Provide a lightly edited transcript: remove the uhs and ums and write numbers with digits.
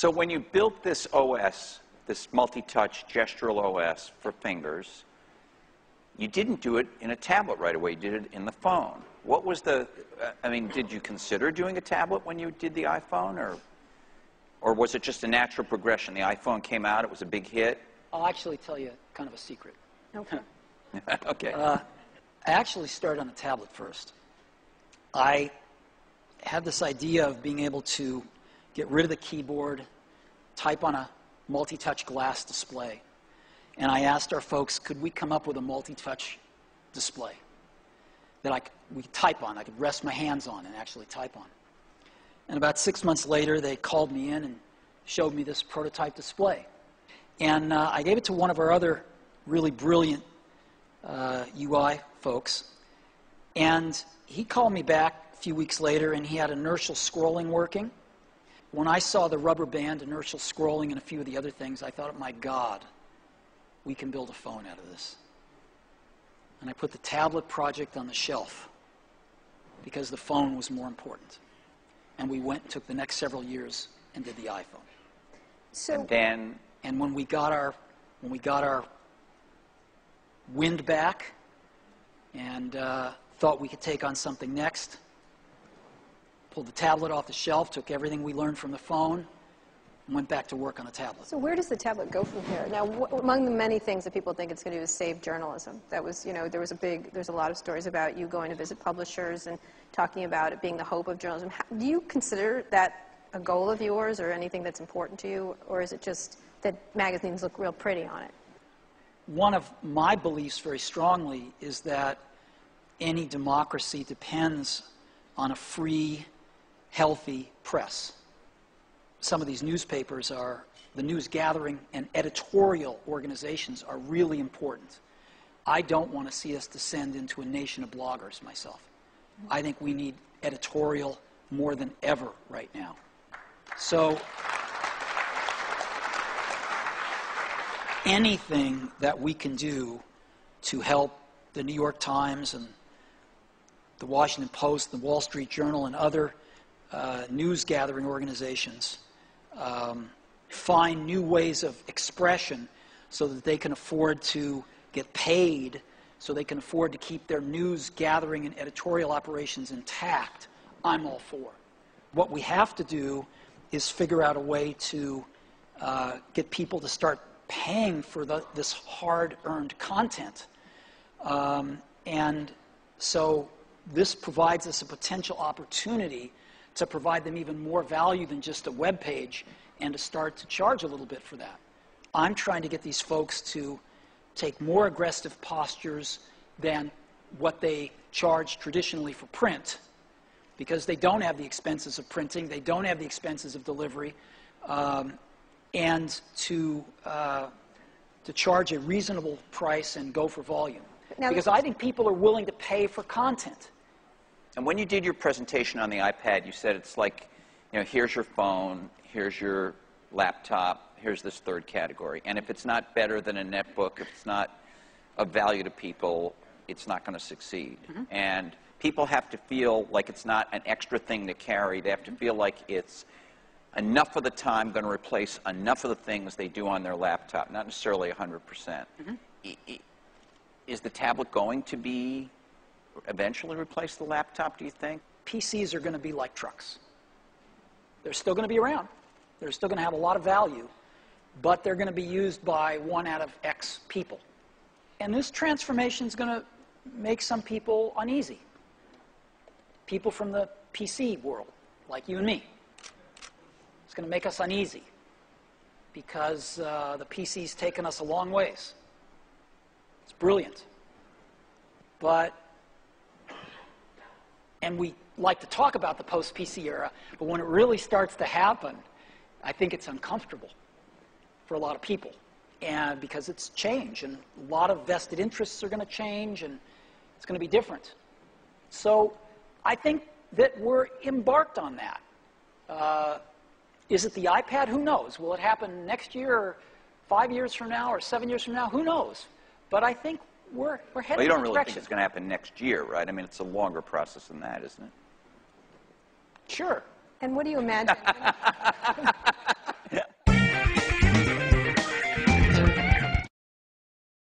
So when you built this OS, this multi-touch gestural OS for fingers, you didn't do it in a tablet right away. You did it in the phone. What was the, I mean, did you consider doing a tablet when you did the iPhone, or was it just a natural progression? The iPhone came out, it was a big hit? I'll actually tell you kind of a secret. Okay. Okay. I actually started on a tablet first. I had this idea of being able to get rid of the keyboard, type on a multi-touch glass display. And I asked our folks, could we come up with a multi-touch display that we could type on, I could rest my hands on and actually type on. And about 6 months later, they called me in and showed me this prototype display. And I gave it to one of our other really brilliant UI folks. And he called me back a few weeks later, and he had inertial scrolling working. When I saw the rubber band, inertial scrolling, and a few of the other things, I thought, my God, we can build a phone out of this. And I put the tablet project on the shelf because the phone was more important. And we went and took the next several years and did the iPhone. So and when we got our wind back and thought we could take on something next, pulled the tablet off the shelf, took everything we learned from the phone, and went back to work on a tablet. So where does the tablet go from here? Now, among the many things that people think it's going to do is save journalism. That was, you know, there's a lot of stories about you going to visit publishers and talking about it being the hope of journalism. Do you consider that a goal of yours or anything that's important to you, or is it just that magazines look real pretty on it? One of my beliefs very strongly is that any democracy depends on a free, healthy press. Some of these newspapers are, the news gathering and editorial organizations are really important. I don't want to see us descend into a nation of bloggers myself. I think we need editorial more than ever right now. So anything that we can do to help the New York Times and the Washington Post, the Wall Street Journal, and other news gathering organizations find new ways of expression so that they can afford to get paid, so they can afford to keep their news gathering and editorial operations intact, I'm all for. What we have to do is figure out a way to get people to start paying for this hard-earned content. And so this provides us a potential opportunity to provide them even more value than just a web page and to start to charge a little bit for that. I'm trying to get these folks to take more aggressive postures than what they charge traditionally for print, because they don't have the expenses of printing, they don't have the expenses of delivery, and to charge a reasonable price and go for volume. Because I think people are willing to pay for content. And when you did your presentation on the iPad, you said it's like, you know, here's your phone, here's your laptop, here's this third category. And if it's not better than a netbook, if it's not of value to people, it's not going to succeed. Mm-hmm. And people have to feel like it's not an extra thing to carry. They have to feel like it's enough of the time going to replace enough of the things they do on their laptop, not necessarily 100%. Mm-hmm. Is the tablet going to be eventually replace the laptop, do you think? PCs are going to be like trucks. They're still going to be around. They're still going to have a lot of value, but they're going to be used by 1 out of X people. And this transformation is going to make some people uneasy. People from the PC world, like you and me. It's going to make us uneasy because the PC's taken us a long ways. It's brilliant. And we like to talk about the post-PC era, but when it really starts to happen, I think it's uncomfortable for a lot of people. And because it's change, and a lot of vested interests are going to change, and it's going to be different. So I think that we're embarked on that. Is it the iPad? Who knows? Will it happen next year, or 5 years from now, or 7 years from now? Who knows? But I think we're heading in that direction. Well, you don't really think it's going to happen next year, right? I mean, it's a longer process than that, isn't it? Sure. And what do you imagine?